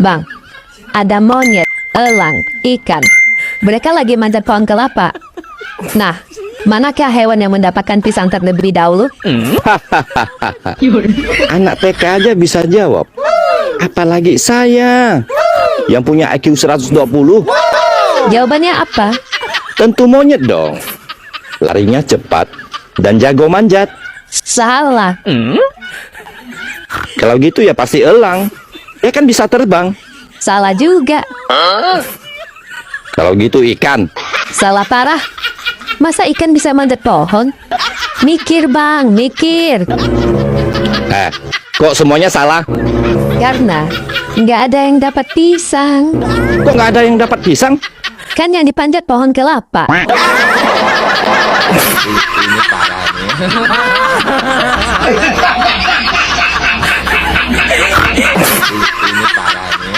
Bang, ada monyet, elang, ikan. Mereka lagi manjat pohon kelapa. Nah, manakah hewan yang mendapatkan pisang terlebih dahulu? Anak TK aja bisa jawab. Apalagi saya yang punya IQ 120. Jawabannya apa? Tentu monyet dong. Larinya cepat dan jago manjat. Salah. Kalau gitu ya pasti elang. Dia kan bisa terbang. Salah juga. Kalau gitu ikan. Salah parah. Masa ikan bisa manjat pohon? Mikir bang, mikir. Kok semuanya salah? Karena nggak ada yang dapat pisang. Kok nggak ada yang dapat pisang? Kan yang dipanjat pohon kelapa. Ini parah nih. Ini parah nih.